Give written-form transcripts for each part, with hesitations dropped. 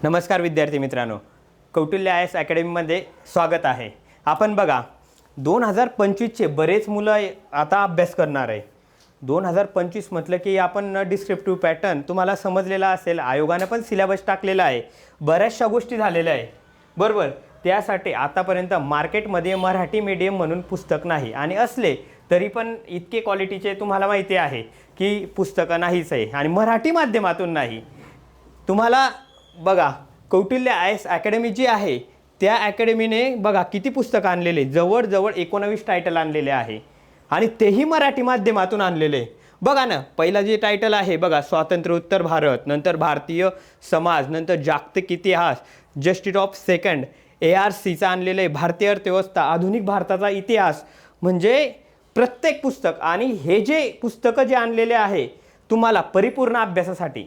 नमस्कार विद्यार्थी मित्रांनो, कौटिल्य IAS अकॅडमीमध्ये स्वागत आहे। आपण बघा 2025चे बरेच मुलं आता अभ्यास करणार आहे। 2025 म्हटलं की आपण डिस्क्रिप्टिव्ह पॅटर्न तुम्हाला समजलेला असेल, आयोगाने पण सिलेबस टाकलेला आहे, बऱ्याचशा गोष्टी झालेल्या आहे बरोबर। त्यासाठी आतापर्यंत मार्केटमध्ये मराठी मीडियम म्हणून पुस्तक नाही आणि असले तरी पण इतके क्वालिटीचे तुम्हाला माहिती आहे की पुस्तकं नाहीच आहे आणि मराठी माध्यमातून नाही। तुम्हाला बघा कौटिल्य IAS अकॅडमी जी आहे त्या अकॅडमीने बघा किती पुस्तक आणलेले, जवळजवळ 19 टायटल आणलेले आहे आणि तेही मराठी माध्यमातून आणलेले। बघा ना, पहिला जे टायटल आहे बघा, स्वातंत्र्योत्तर भारत, नंतर भारतीय समाज, नंतर जागतिक इतिहास, जस्टिस ऑफ सेकंड, ARCचा आणलेले आहे, भारतीय अर्थव्यवस्था, आधुनिक भारताचा इतिहास। म्हणजे प्रत्येक पुस्तक आणि हे जे पुस्तकं जे आणलेले आहे तुम्हाला परिपूर्ण अभ्यासासाठी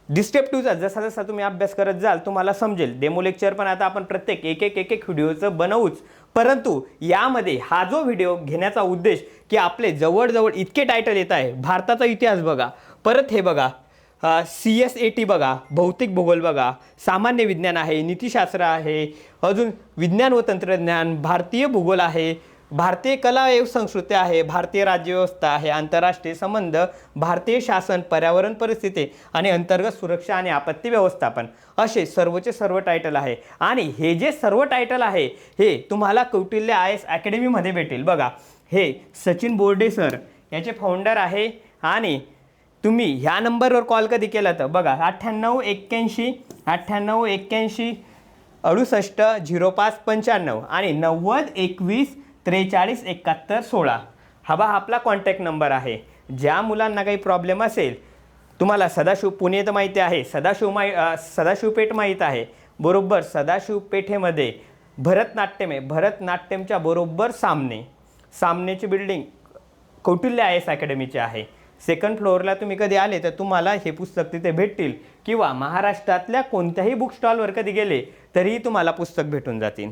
डिस्क्रिप्टिव्हचा जसा जसा तुम्ही अभ्यास करत जाल तुम्हाला समजेल। डेमो लेक्चर पण आता आपण प्रत्येक एक व्हिडिओचं बनवूच, परंतु यामध्ये हा जो व्हिडिओ घेण्याचा उद्देश की आपले जवळजवळ इतके टायटल येत आहे। भारताचा इतिहास बघा, परत हे बघा CSAT बघा, भौतिक भूगोल बघा, सामान्य विज्ञान आहे, नीतिशास्त्र आहे, अजून विज्ञान व तंत्रज्ञान, भारतीय भूगोल आहे, भारतीय कला एवं संस्कृती आहे, भारतीय राज्यव्यवस्था आहे, आंतरराष्ट्रीय संबंध, भारतीय शासन, पर्यावरण परिस्थिती आणि अंतर्गत सुरक्षा आणि आपत्ती व्यवस्थापन, असे सर्वचे सर्व टायटल आहे। आणि हे जे सर्व टायटल आहे हे तुम्हाला कौटिल्य IAS अकॅडमीमध्ये भेटेल। बघा हे सचिन बोर्डे सर याचे फाउंडर आहे आणि तुम्ही ह्या नंबरवर कॉल कधी केला तर बघा 9881 68 0595 आणि 9021 43 71 16 हा आपला कॉन्टॅक्ट नंबर आहे। ज्या मुलांना काही प्रॉब्लेम असेल, तुम्हाला सदाशिव पुणे तर माहिती आहे, सदाशिव पेठ माहीत आहे बरोबर, सदाशिव पेठेमध्ये भरतनाट्यम आहे, भरतनाट्यमच्या बरोबर सामनेची बिल्डिंग कौटिल्य IAS अकॅडमीची आहे। सेकंड फ्लोअरला तुम्ही कधी आले तर तुम्हाला हे पुस्तक तिथे भेटतील किंवा महाराष्ट्रातल्या कोणत्याही बुक स्टॉलवर कधी गेले तरीही तुम्हाला पुस्तक भेटून जातील।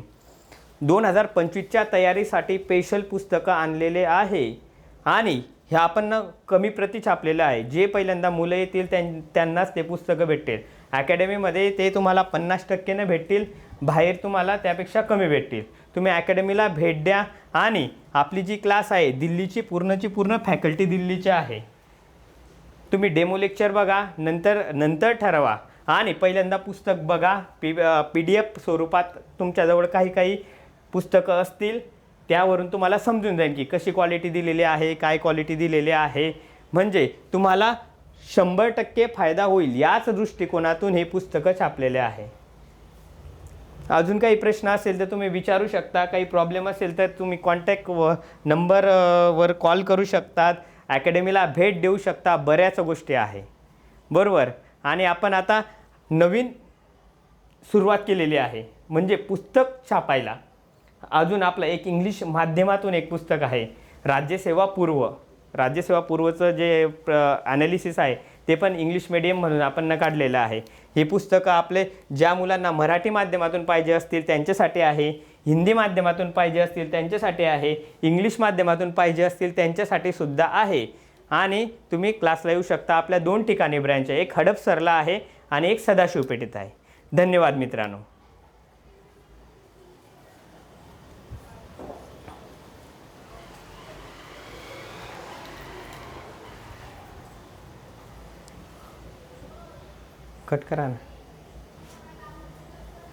2025च्या तयारीसाठी स्पेशल पुस्तकं आणलेले आहे आणि हे आपण कमी प्रती छापलेलं आहे। जे पहिल्यांदा मुलं येतील त्यांनाच ते पुस्तकं भेटतील। अकॅडमीमध्ये ते तुम्हाला 50% भेटतील, बाहेर तुम्हाला त्यापेक्षा कमी भेटतील। तुम्ही अकॅडमीला भेट द्या आणि आपली जी क्लास आहे दिल्लीची पूर्ण फॅकल्टी दिल्लीची आहे। तुम्ही डेमो लेक्चर बघा, नंतर ठरवा आणि पहिल्यांदा पुस्तक बघा। PDF स्वरूपात तुमच्याजवळ काही पुस्तकं असतील, त्यावरून तुम्हाला समजून जाईल की कशी क्वालिटी दिलेली आहे, काय क्वालिटी दिलेली आहे, म्हणजे तुम्हाला 100% फायदा होईल याच दृष्टिकोनातून हे पुस्तकं छापलेले आहे। अजून काही प्रश्न असेल तर तुम्ही विचारू शकता, काही प्रॉब्लेम असेल तर तुम्ही कॉन्टॅक्ट नंबरवर कॉल करू शकतात, अकॅडमीला भेट देऊ शकता, बऱ्याच गोष्टी आहे बरोबर। आणि आपण आता नवीन सुरुवात केलेली आहे म्हणजे पुस्तक छापायला। अजून आपलं एक इंग्लिश माध्यमातून एक पुस्तक आहे, राज्यसेवा पूर्वचं जे ॲनालिसिस आहे ते पण इंग्लिश मीडियम म्हणून आपण काढलेलं आहे। हे पुस्तकं आपले ज्या मुलांना मराठी माध्यमातून पाहिजे असतील त्यांच्यासाठी आहे, हिंदी माध्यमातून पाहिजे असतील त्यांच्यासाठी आहे, इंग्लिश माध्यमातून पाहिजे असतील त्यांच्यासाठी सुद्धा आहे। आणि तुम्ही क्लासला येऊ शकता। आपल्या 2 ठिकाणी ब्रँच आहे, एक हडपसरला आहे आणि एक सदाशिव पेठेत आहे। धन्यवाद मित्रांनो। कट करा ना।